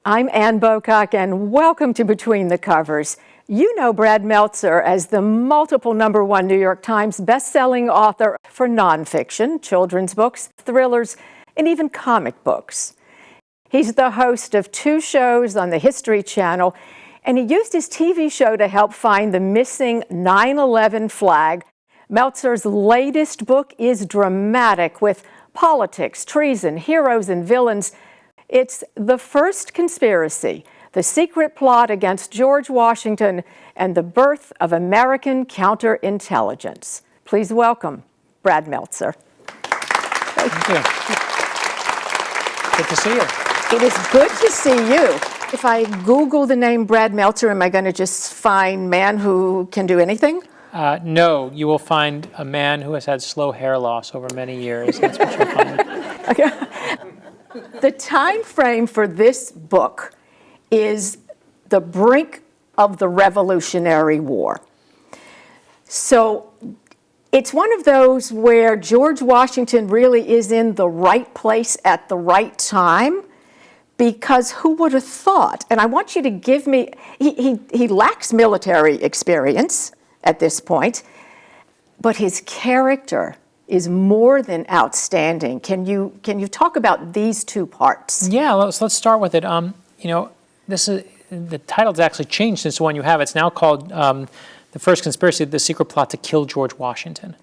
I'm Ann Bocock, and welcome to Between the Covers. You know Brad Meltzer as the multiple #1 New York Times best-selling author for nonfiction, children's books, thrillers, and even comic books. He's the host of 2 shows on the History Channel, and he used his TV show to help find the missing 9/11 flag. Meltzer's latest book is dramatic, with politics, treason, heroes, and villains. It's The First Conspiracy, the secret plot against George Washington and the birth of American counterintelligence. Please welcome Brad Meltzer. Thank you. Good to see you. It is good to see you. If I Google the name Brad Meltzer, am I going to just find man who can do anything? No, you will find a man who has had slow hair loss over many years. That's what you'll find. Okay. The time frame for this book is the brink of the Revolutionary War. So it's one of those where George Washington really is in the right place at the right time, because who would have thought? And I want you to give me, he lacks military experience at this point, but his character is more than outstanding. Can you talk about these 2 parts? Yeah, let's start with it. This is the title's actually changed since the one you have. It's now called The First Conspiracy: The Secret Plot to Kill George Washington,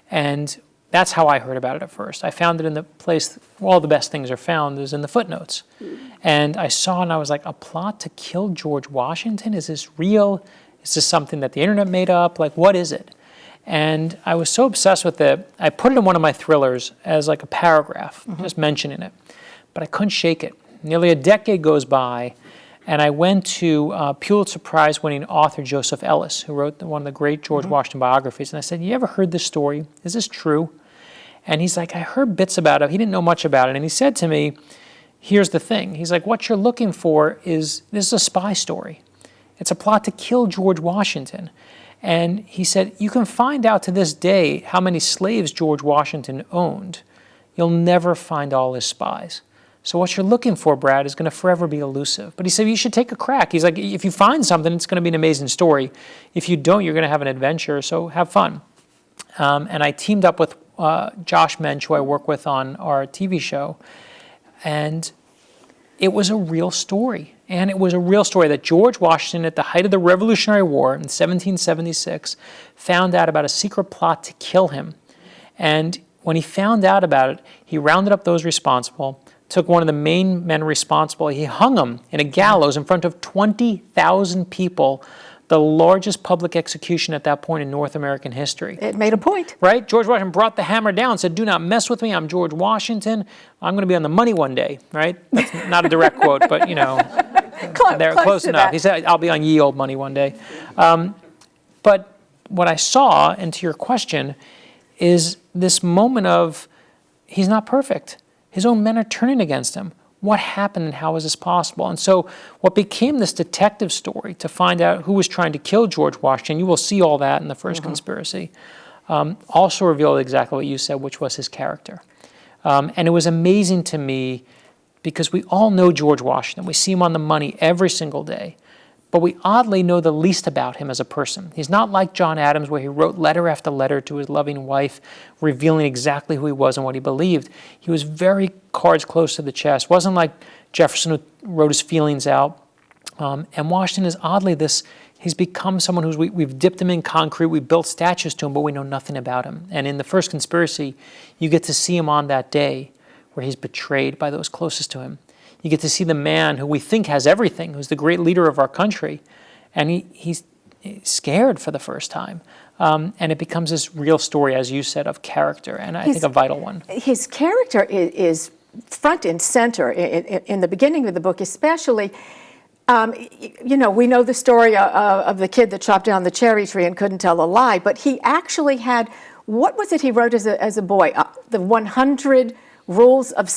and that's how I heard about it at first. I found it in the place where all the best things are found, is in the footnotes, and I saw it and I was like, a plot to kill George Washington? Is this real? Is this something that the internet made up? Like, what is it? And I was so obsessed with it, I put it in one of my thrillers as like a paragraph, just mentioning it. But I couldn't shake it. Nearly a decade goes by, and I went to Pulitzer Prize-winning author Joseph Ellis, who wrote one of the great George Washington biographies. And I said, you ever heard this story? Is this true? And he's like, I heard bits about it. He didn't know much about it. And he said to me, here's the thing. He's like, what you're looking for is, this is a spy story. It's a plot to kill George Washington. And he said, you can find out to this day how many slaves George Washington owned. You'll never find all his spies. So what you're looking for, Brad, is going to forever be elusive. But he said, you should take a crack. He's like, if you find something, it's going to be an amazing story. If you don't, you're going to have an adventure, so have fun. And I teamed up with Josh Mensch, who I work with on our TV show. And it was a real story. And it was a real story that George Washington, at the height of the Revolutionary War in 1776, found out about a secret plot to kill him. And when he found out about it, he rounded up those responsible, took one of the main men responsible, he hung him in a gallows in front of 20,000 people, the largest public execution at that point in North American history. It made a point. Right? George Washington brought the hammer down, said, do not mess with me, I'm George Washington, I'm going to be on the money one day, right? That's not a direct quote, but, they're close enough. He said, I'll be on ye old money one day. But what I saw, and to your question, is this moment of, he's not perfect. His own men are turning against him. What happened and how is this possible? And so what became this detective story to find out who was trying to kill George Washington, you will see all that in The First Conspiracy, also revealed exactly what you said, which was his character. And it was amazing to me because we all know George Washington. We see him on the money every single day. But we oddly know the least about him as a person. He's not like John Adams, where he wrote letter after letter to his loving wife, revealing exactly who he was and what he believed. He was very cards close to the chest. Wasn't like Jefferson, who wrote his feelings out. And Washington is oddly this, he's become someone who's, we've dipped him in concrete, we've built statues to him, but we know nothing about him. And in The First Conspiracy, you get to see him on that day where he's betrayed by those closest to him. You get to see the man who we think has everything, who's the great leader of our country, and he's scared for the first time. And it becomes this real story, as you said, of character, and I think a vital one. His character is front and center in the beginning of the book, especially. We know the story of the kid that chopped down the cherry tree and couldn't tell a lie, but he actually had, what was it he wrote as a boy? The 110 rules of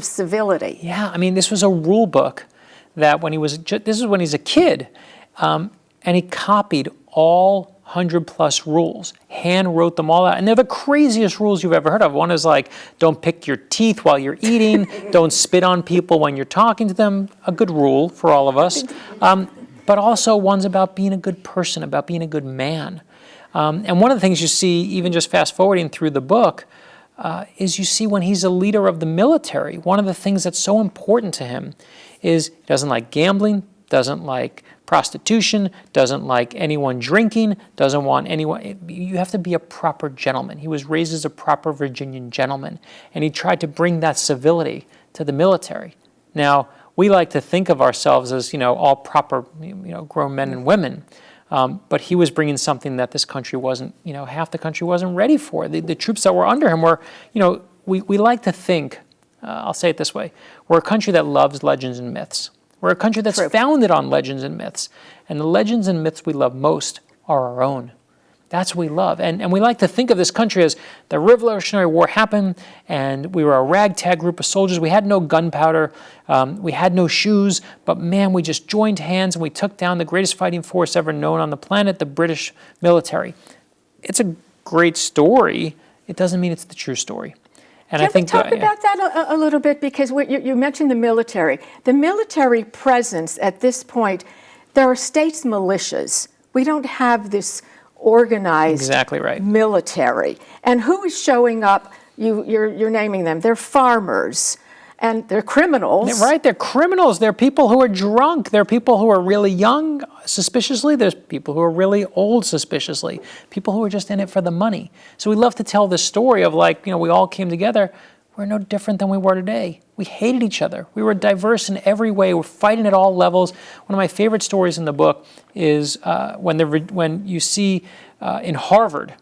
civility. Yeah, I mean, this was a rule book that when he was, this is when he's a kid, and he copied all 100+ rules, hand wrote them all out. And they're the craziest rules you've ever heard of. One is like, don't pick your teeth while you're eating, don't spit on people when you're talking to them, a good rule for all of us. But also one's about being a good person, about being a good man. And one of the things you see, even just fast forwarding through the book, is you see when he's a leader of the military, one of the things that's so important to him is he doesn't like gambling, doesn't like prostitution, doesn't like anyone drinking, doesn't want anyone. You have to be a proper gentleman. He was raised as a proper Virginian gentleman, and he tried to bring that civility to the military. Now, we like to think of ourselves as, all proper, grown men and women. But he was bringing something that this country wasn't, half the country wasn't ready for. The troops that were under him were, we like to think, I'll say it this way, we're a country that loves legends and myths. We're a country that's founded on legends and myths. And the legends and myths we love most are our own. That's what we love. And we like to think of this country as the Revolutionary War happened, and we were a ragtag group of soldiers. We had no gunpowder. We had no shoes. But man, we just joined hands and we took down the greatest fighting force ever known on the planet, the British military. It's a great story. It doesn't mean it's the true story. And Can we talk about that a little bit? Because you mentioned the military. The military presence at this point, there are states militias. We don't have this organized military. And who is showing up? You're naming them. They're farmers and they're criminals. Right, they're criminals. They're people who are drunk. They're people who are really young suspiciously. There's people who are really old suspiciously. People who are just in it for the money. So we love to tell this story of we all came together. We're no different than we were today. We hated each other. We were diverse in every way. We're fighting at all levels. One of my favorite stories in the book is when you see in Harvard,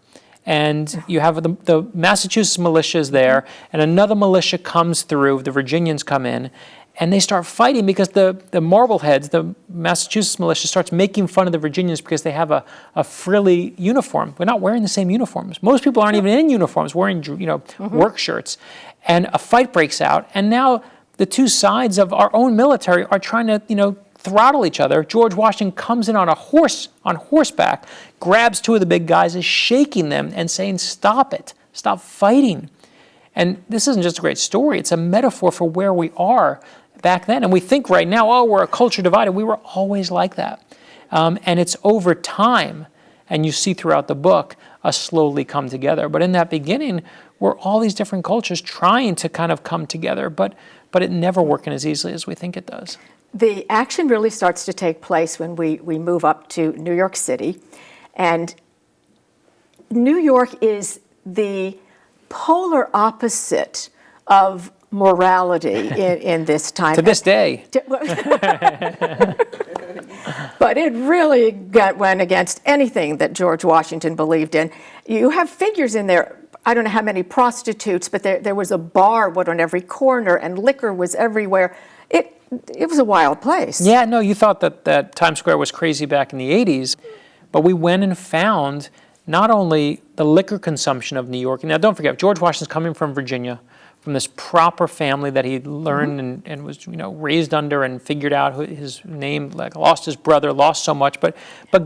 and you have the Massachusetts militia is there, and another militia comes through, the Virginians come in, and they start fighting because the Marbleheads, the Massachusetts militia, starts making fun of the Virginians because they have a frilly uniform. We're not wearing the same uniforms. Most people aren't even in uniforms, wearing work shirts. And a fight breaks out, and now the two sides of our own military are trying to, throttle each other. George Washington comes in on horseback, grabs two of the big guys, is shaking them and saying, "Stop it! Stop fighting!" And this isn't just a great story; it's a metaphor for where we are back then. And we think right now, oh, we're a culture divided. We were always like that, and it's over time. And you see throughout the book us slowly come together. But in that beginning, we're all these different cultures trying to kind of come together, but it never working as easily as we think it does. The action really starts to take place when we move up to New York City. And New York is the polar opposite of morality in this time. To this day. But it really went against anything that George Washington believed in. You have figures in there. I don't know how many prostitutes, but there was a bar on every corner, and liquor was everywhere. It was a wild place. Yeah, no, you thought that Times Square was crazy back in the 80s, but we went and found not only the liquor consumption of New York. Now, don't forget, George Washington's coming from Virginia, from this proper family that he learned and was raised under and figured out his name, lost his brother, lost so much, but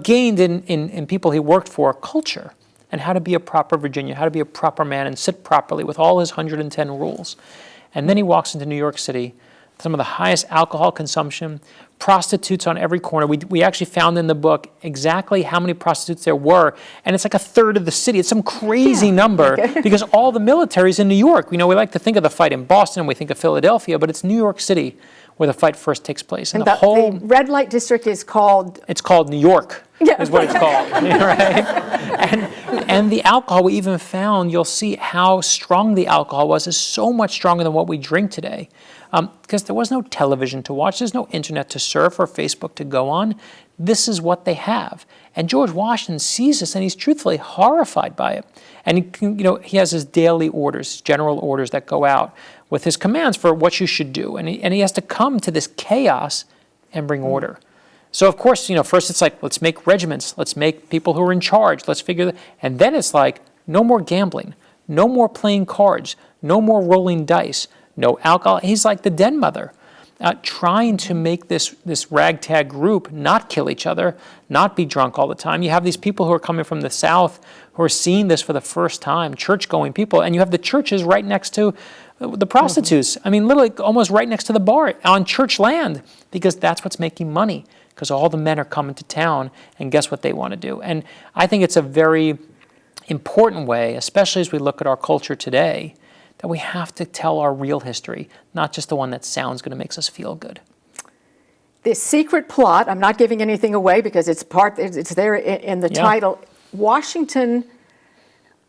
gained in people he worked for culture and how to be a proper Virginian, how to be a proper man and sit properly with all his 110 rules. And then he walks into New York City, some of the highest alcohol consumption, prostitutes on every corner. We actually found in the book exactly how many prostitutes there were, and it's like a third of the city. It's some crazy number because all the military's in New York. We like to think of the fight in Boston, we think of Philadelphia, but it's New York City where the fight first takes place. And the red light district is called? It's called New York, is what it's called, right? And the alcohol we even found, you'll see how strong the alcohol was, is so much stronger than what we drink today. Because there was no television to watch, there's no internet to surf or Facebook to go on. This is what they have. And George Washington sees this and he's truthfully horrified by it. And he has his daily orders, his general orders that go out with his commands for what you should do. And he has to come to this chaos and bring order. So of course, first it's like, let's make regiments, let's make people who are in charge, let's figure that. And then it's like, no more gambling, no more playing cards, no more rolling dice, no alcohol. He's like the den mother. trying to make this ragtag group not kill each other, not be drunk all the time. You have these people who are coming from the South who are seeing this for the first time, church-going people, and you have the churches right next to the prostitutes. I mean, literally almost right next to the bar on church land, because that's what's making money, because all the men are coming to town, and guess what they want to do? And I think it's a very important way, especially as we look at our culture today, that we have to tell our real history, not just the one that sounds good and makes us feel good. This secret plot, I'm not giving anything away because it's there in the title. Washington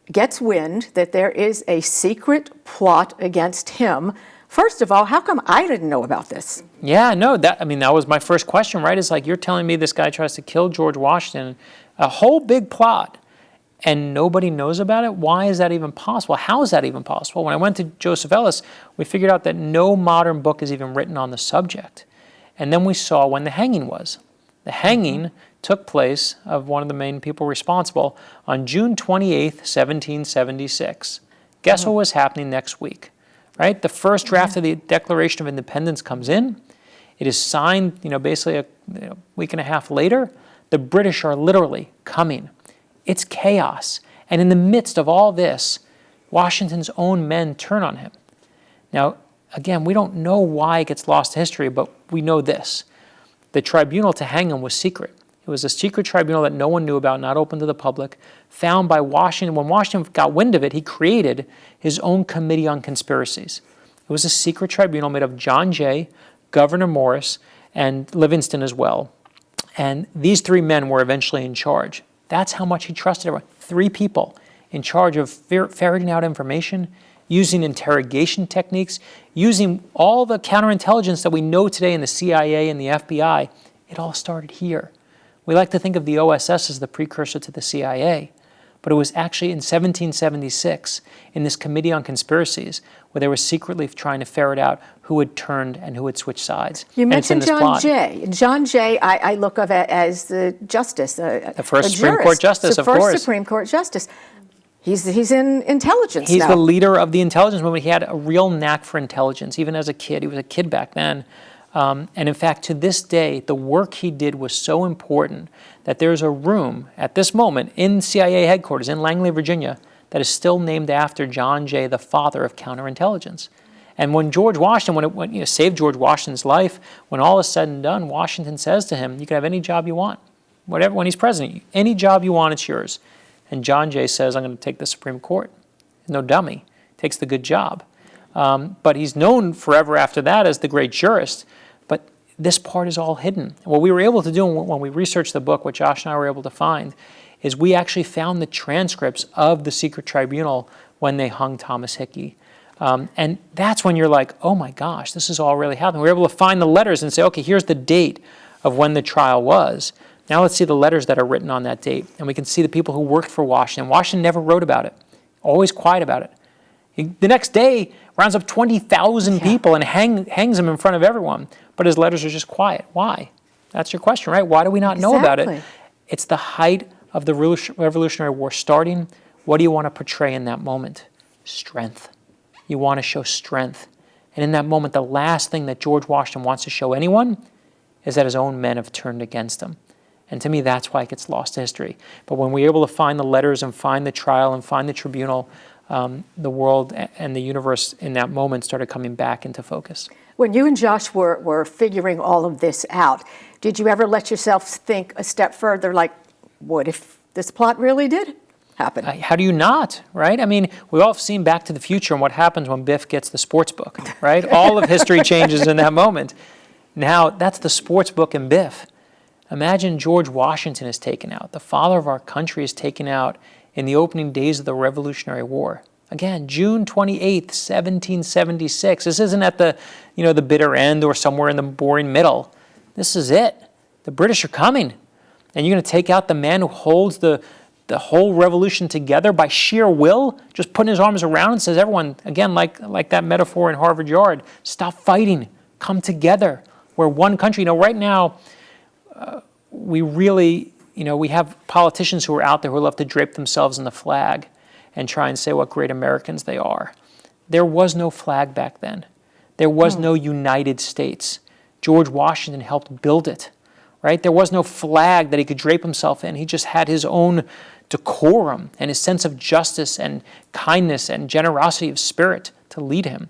gets wind that there is a secret plot against him. First of all, how come I didn't know about this? Yeah, no, that was my first question, right? It's like, you're telling me this guy tries to kill George Washington, a whole big plot, and nobody knows about it? Why is that even possible? How is that even possible? When I went to Joseph Ellis, we figured out that no modern book is even written on the subject. And then we saw when the hanging was. The hanging took place of one of the main people responsible on June 28th, 1776. Guess what was happening next week, right? The first draft of the Declaration of Independence comes in. It is signed, basically a week and a half later. The British are literally coming. It's chaos. And in the midst of all this, Washington's own men turn on him. Now, again, we don't know why it gets lost to history, but we know this. The tribunal to hang him was secret. It was a secret tribunal that no one knew about, not open to the public, found by Washington. When Washington got wind of it, he created his own committee on conspiracies. It was a secret tribunal made of John Jay, Gouverneur Morris, and Livingston as well. And these three men were eventually in charge. That's how much he trusted everyone. Three people in charge of ferreting out information, using interrogation techniques, using all the counterintelligence that we know today in the CIA and the FBI. It all started here. We like to think of the OSS as the precursor to the CIA, but it was actually in 1776 in this Committee on Conspiracies where they were secretly trying to ferret out who had turned and who had switched sides. You mentioned John Jay. John Jay, I look of it as the justice, the first Supreme Court justice, of course. The first Supreme Court justice. He's in intelligence now. He's the leader of the intelligence movement. He had a real knack for intelligence, even as a kid. He was a kid back then. And in fact, to this day, the work he did was so important that there's a room at this moment in CIA headquarters in Langley, Virginia, that is still named after John Jay, the father of counterintelligence. And when George Washington, when it saved George Washington's life, when all is said and done, Washington says to him, you can have any job you want. Whatever, when he's president, any job you want, it's yours. And John Jay says, I'm going to take the Supreme Court. No dummy. Takes the good job. But he's known forever after that as the great jurist. But this part is all hidden. What we were able to do when we researched the book, what Josh and I were able to find, is we actually found the transcripts of the secret tribunal when they hung Thomas Hickey. And that's when you're like, oh my gosh, this is all really happening. We were able to find the letters and say, okay, here's the date of when the trial was. Now let's see the letters that are written on that date. And we can see the people who worked for Washington. Washington never wrote about it, always quiet about it. The next day, rounds up 20,000 people and hangs them in front of everyone. But his letters are just quiet. Why? That's your question, right? Why do we not know about it? It's the height of the Revolutionary War starting. What do you want to portray in that moment? Strength. You want to show strength. And in that moment, the last thing that George Washington wants to show anyone is that his own men have turned against him. And to me, that's why it gets lost to history. But when we were able to find the letters and find the trial and find the tribunal, the world and the universe in that moment started coming back into focus. When you and Josh were figuring all of this out, did you ever let yourself think a step further, like, what if this plot really did happen? How do you not, right? I mean, we all have seen Back to the Future and what happens when Biff gets the sports book, right? All of history changes in that moment. Now, that's the sports book in Biff. Imagine George Washington is taken out. The father of our country is taken out in the opening days of the Revolutionary War. Again, June 28th, 1776. This isn't at the bitter end or somewhere in the boring middle. This is it. The British are coming. And you're going to take out the man who holds the whole revolution together by sheer will, just putting his arms around and says, everyone, again, like that metaphor in Harvard Yard, stop fighting, come together. We're one country. Right now, we really, we have politicians who are out there who love to drape themselves in the flag and try and say what great Americans they are. There was no flag back then. There was no United States. George Washington helped build it, right? There was no flag that he could drape himself in. He just had his own decorum and his sense of justice and kindness and generosity of spirit to lead him.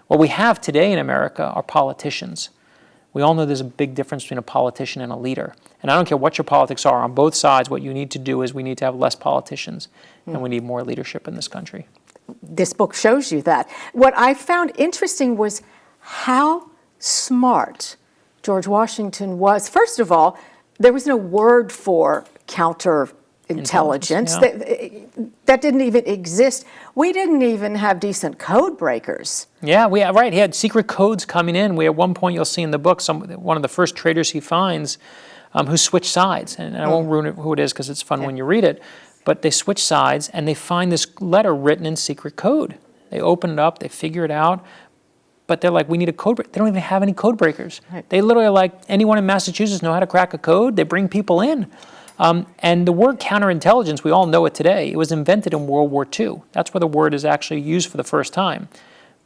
What we have today in America are politicians. We all know there's a big difference between a politician and a leader. And I don't care what your politics are, on both sides, what you need to do is we need to have less politicians and we need more leadership in this country. This book shows you that. What I found interesting was how smart George Washington was. First of all, there was no word for counterintelligence. That didn't even exist. We didn't even have decent code breakers. Yeah, right. He had secret codes coming in. At one point, you'll see in the book, one of the first traitors he finds who switched sides. And I won't ruin who it is because it's fun when you read it. But they switch sides, and they find this letter written in secret code. They open it up, they figure it out, but they're like, we need a code breaker. They don't even have any code breakers. Right. They literally are like, anyone in Massachusetts know how to crack a code? They bring people in. And the word counterintelligence, we all know it today. It was invented in World War II. That's where the word is actually used for the first time.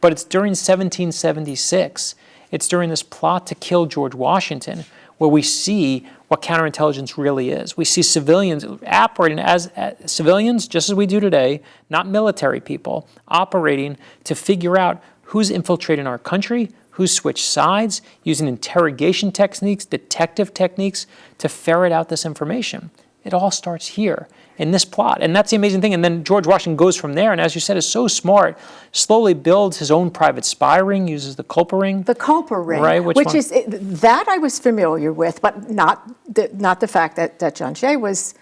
But it's during 1776. It's during this plot to kill George Washington where we see what counterintelligence really is. We see civilians operating as civilians, just as we do today, not military people, operating to figure out who's infiltrating our country, who's switched sides, using interrogation techniques, detective techniques to ferret out this information. It all starts here in this plot. And that's the amazing thing. And then George Washington goes from there, and as you said, is so smart, slowly builds his own private spy ring, uses the Culper ring. The Culper ring, right? which is, that I was familiar with, but not the fact that John Jay was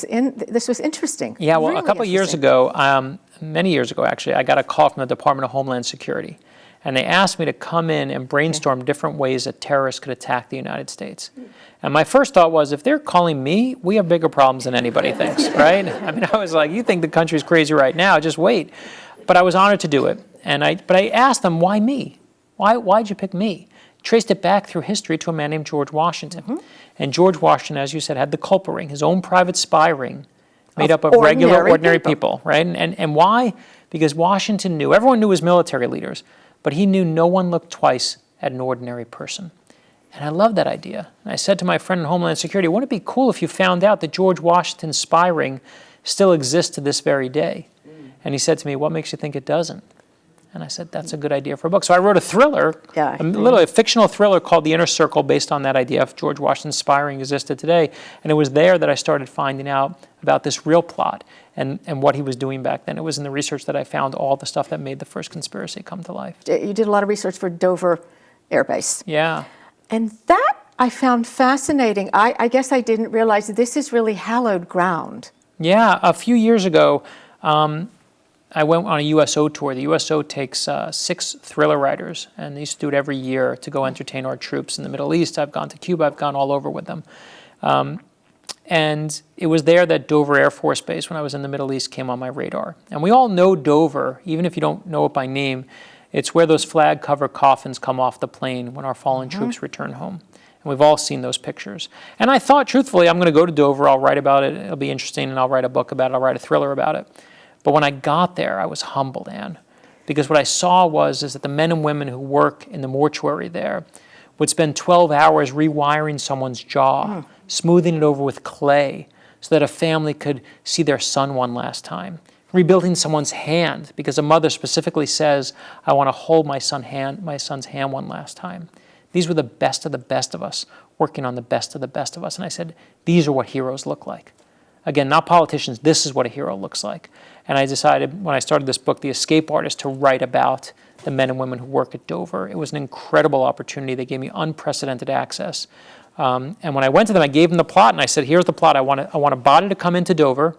in, this was interesting. Yeah, well, really a couple of years ago, many years ago actually, I got a call from the Department of Homeland Security. And they asked me to come in and brainstorm different ways that terrorists could attack the United States. And my first thought was, if they're calling me, we have bigger problems than anybody thinks, right? I mean, I was like, you think the country's crazy right now, just wait. But I was honored to do it. But I asked them, why me? Why'd you pick me? Traced it back through history to a man named George Washington. And George Washington, as you said, had the Culper ring, his own private spy ring, made up of regular, ordinary people, right? And why? Because Washington knew, everyone knew his military leaders, but he knew no one looked twice at an ordinary person. And I love that idea. And I said to my friend in Homeland Security, wouldn't it be cool if you found out that George Washington's spy ring still exists to this very day? And he said to me, what makes you think it doesn't? And I said, that's a good idea for a book. So I wrote a thriller, literally a fictional thriller called The Inner Circle, based on that idea if George Washington's spy ring existed today. And it was there that I started finding out about this real plot and what he was doing back then. It was in the research that I found all the stuff that made the first conspiracy come to life. You did a lot of research for Dover Air Base. Yeah. And that I found fascinating. I guess I didn't realize that this is really hallowed ground. Yeah, a few years ago, I went on a USO tour. The USO takes 6 thriller writers, and they used to do it every year to go entertain our troops in the Middle East. I've gone to Cuba. I've gone all over with them. And it was there that Dover Air Force Base, when I was in the Middle East, came on my radar. And we all know Dover, even if you don't know it by name. It's where those flag-covered coffins come off the plane when our fallen troops return home. And we've all seen those pictures. And I thought, truthfully, I'm going to go to Dover. I'll write about it. It'll be interesting, and I'll write a book about it. I'll write a thriller about it. But when I got there, I was humbled, Anne, because what I saw is that the men and women who work in the mortuary there would spend 12 hours rewiring someone's jaw, smoothing it over with clay so that a family could see their son one last time, rebuilding someone's hand because a mother specifically says, I want to hold my son's hand one last time. These were the best of us working on the best of us. And I said, these are what heroes look like. Again, not politicians, this is what a hero looks like. And I decided when I started this book, The Escape Artist, to write about the men and women who work at Dover. It was an incredible opportunity. They gave me unprecedented access. And when I went to them, I gave them the plot, and I said, here's the plot. I want a body to come into Dover.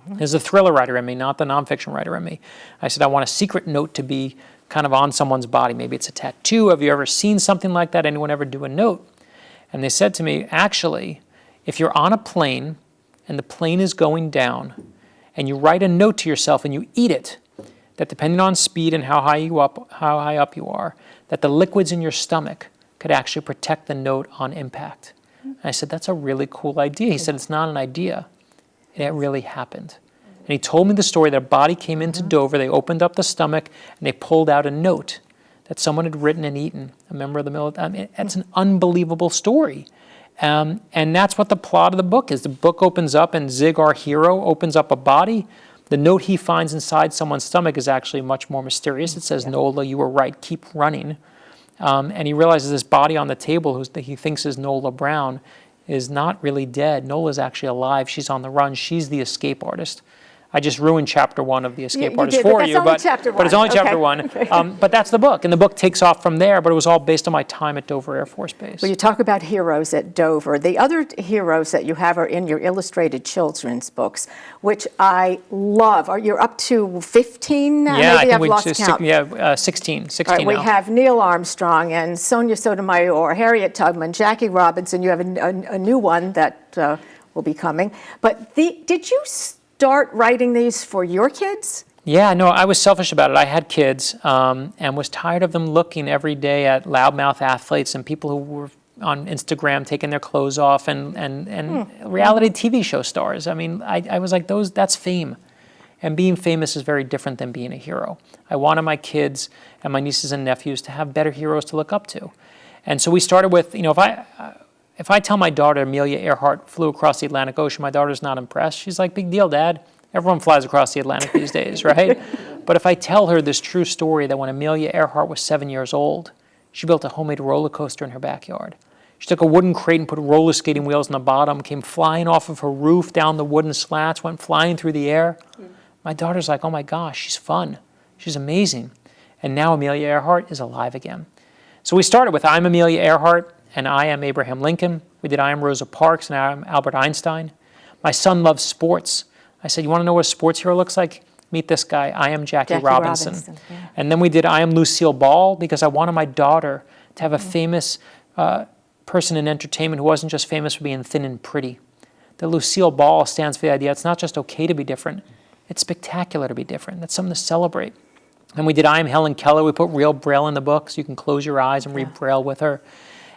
There's a thriller writer in me, not the nonfiction writer in me. I said, I want a secret note to be kind of on someone's body. Maybe it's a tattoo. Have you ever seen something like that? Anyone ever do a note? And they said to me, actually, if you're on a plane and the plane is going down and you write a note to yourself and you eat it, that depending on speed and how high up you are, that the liquids in your stomach could actually protect the note on impact. And I said, that's a really cool idea. He said, it's not an idea. It really happened. And he told me the story that a body came into Dover, they opened up the stomach, and they pulled out a note that someone had written and eaten, a member of the military. I mean, it's an unbelievable story. And that's what the plot of the book is. The book opens up and Zig, our hero, opens up a body. The note he finds inside someone's stomach is actually much more mysterious. It says, Nola, you were right, keep running. And he realizes this body on the table, that he thinks is Nola Brown, is not really dead. Nola's actually alive. She's on the run. She's the escape artist. I just ruined chapter 1 of The Escape Artist for you, but it's only chapter 1. Okay. But that's the book, and the book takes off from there, but it was all based on my time at Dover Air Force Base. Well, you talk about heroes at Dover. The other heroes that you have are in your illustrated children's books, which I love. You're up to 15 now? Yeah, Maybe I I've think lost count. 16 All right, now. we have Neil Armstrong and Sonia Sotomayor, Harriet Tubman, Jackie Robinson. You have a new one that will be coming. But did you start writing these for your kids? Yeah, no, I was selfish about it. I had kids and was tired of them looking every day at loudmouth athletes and people who were on Instagram taking their clothes off and reality TV show stars. I mean, I was like, that's fame. And being famous is very different than being a hero. I wanted my kids and my nieces and nephews to have better heroes to look up to. And so we started with, if I tell my daughter Amelia Earhart flew across the Atlantic Ocean, my daughter's not impressed. She's like, big deal, Dad. Everyone flies across the Atlantic these days, right? But if I tell her this true story that when Amelia Earhart was 7 years old, she built a homemade roller coaster in her backyard. She took a wooden crate and put roller skating wheels on the bottom, came flying off of her roof down the wooden slats, went flying through the air. My daughter's like, oh my gosh, she's fun. She's amazing. And now Amelia Earhart is alive again. So we started with I'm Amelia Earhart, and I am Abraham Lincoln. We did I am Rosa Parks, and I am Albert Einstein. My son loves sports. I said, you want to know what a sports hero looks like? Meet this guy. I am Jackie Robinson. Yeah. And then we did I am Lucille Ball, because I wanted my daughter to have a famous person in entertainment who wasn't just famous for being thin and pretty. That Lucille Ball stands for the idea it's not just okay to be different, it's spectacular to be different. That's something to celebrate. And we did I am Helen Keller. We put real Braille in the book so you can close your eyes and read Braille with her.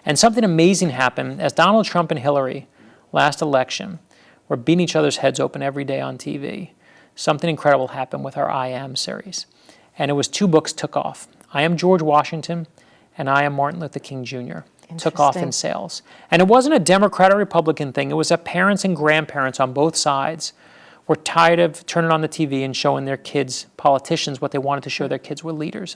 And something amazing happened as Donald Trump and Hillary, last election, were beating each other's heads open every day on TV. Something incredible happened with our I Am series. And it was 2 books took off. I Am George Washington and I Am Martin Luther King Jr. took off in sales. And it wasn't a Democrat or Republican thing. It was that parents and grandparents on both sides were tired of turning on the TV and showing their kids, politicians, what they wanted to show their kids were leaders.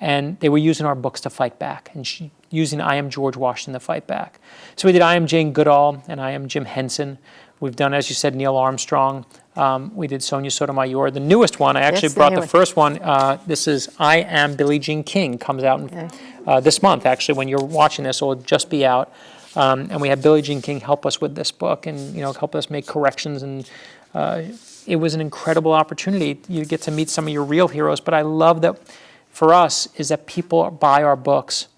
And they were using our books to fight back and using I Am George Washington to fight back. So we did I Am Jane Goodall and I Am Jim Henson. We've done, as you said, Neil Armstrong. We did Sonia Sotomayor. The newest one, I actually brought the first one. This is I Am Billie Jean King. Comes out this month, actually. When you're watching this, it will just be out. And we had Billie Jean King help us with this book and help us make corrections. And it was an incredible opportunity. You get to meet some of your real heroes. But I love that for us is that people buy our books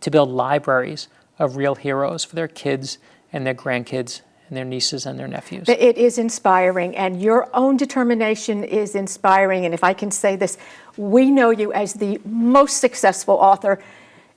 to build libraries of real heroes for their kids and their grandkids and their nieces and their nephews. It is inspiring, and your own determination is inspiring. And if I can say this, we know you as the most successful author.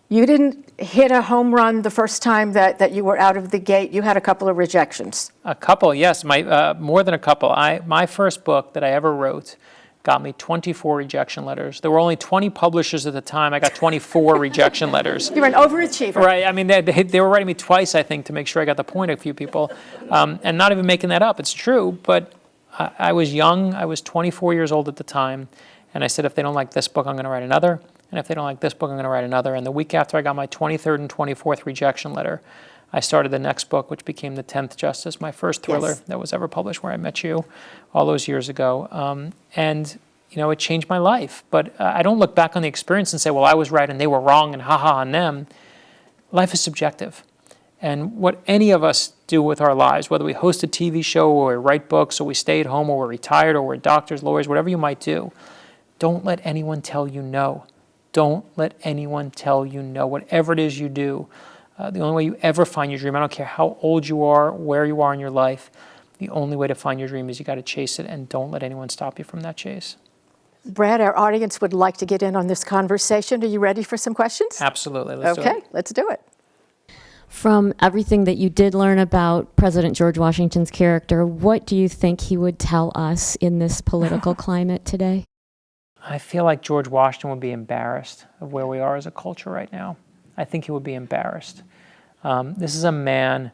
You didn't hit a home run the first time that you were out of the gate. You had a couple of rejections. A couple, yes, more than a couple. My first book that I ever wrote got me 24 rejection letters. There were only 20 publishers at the time. I got 24 rejection letters. You're an overachiever. Right. I mean, they were writing me twice, I think, to make sure I got the point of a few people. And not even making that up. It's true. But I was young. I was 24 years old at the time. And I said, if they don't like this book, I'm going to write another. And if they don't like this book, I'm going to write another. And the week after I got my 23rd and 24th rejection letter, I started the next book, which became The 10th Justice, my first thriller that was ever published, where I met you all those years ago. And it changed my life. But I don't look back on the experience and say, well, I was right and they were wrong and ha-ha on them. Life is subjective. And what any of us do with our lives, whether we host a TV show or we write books or we stay at home or we're retired or we're doctors, lawyers, whatever you might do, don't let anyone tell you no. Don't let anyone tell you no. Whatever it is you do, the only way you ever find your dream, I don't care how old you are, where you are in your life, the only way to find your dream is you got to chase it, and don't let anyone stop you from that chase. Brad, our audience would like to get in on this conversation. Are you ready for some questions? Absolutely. Let's do it. Okay, let's do it. From everything that you did learn about President George Washington's character, what do you think he would tell us in this political climate today? I feel like George Washington would be embarrassed of where we are as a culture right now. I think he would be embarrassed. This is a man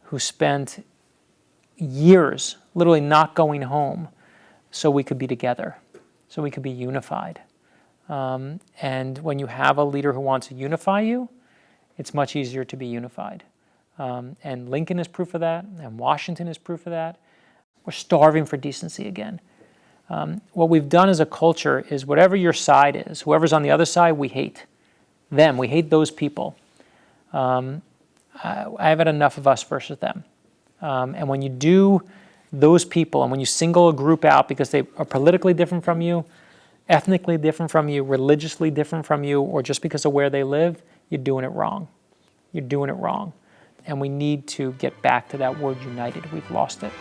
who spent years literally not going home so we could be together, so we could be unified. And when you have a leader who wants to unify you, it's much easier to be unified. And Lincoln is proof of that, and Washington is proof of that. We're starving for decency again. What we've done as a culture is whatever your side is, whoever's on the other side, we hate them. We hate those people. I've had enough of us versus them. And when you do those people, and when you single a group out because they are politically different from you, ethnically different from you, religiously different from you, or just because of where they live, you're doing it wrong. You're doing it wrong. And we need to get back to that word united. We've lost it.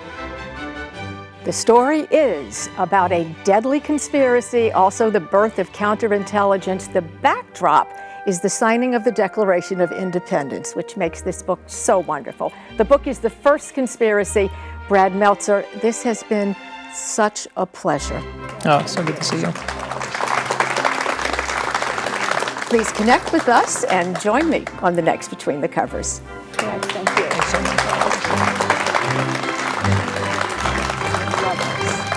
The story is about a deadly conspiracy, also the birth of counterintelligence. The backdrop is the signing of the Declaration of Independence, which makes this book so wonderful. The book is The First Conspiracy. Brad Meltzer, this has been such a pleasure. Oh, so good to see you. Please connect with us and join me on the next Between the Covers. Yes, thank you. Thanks so much. Love this.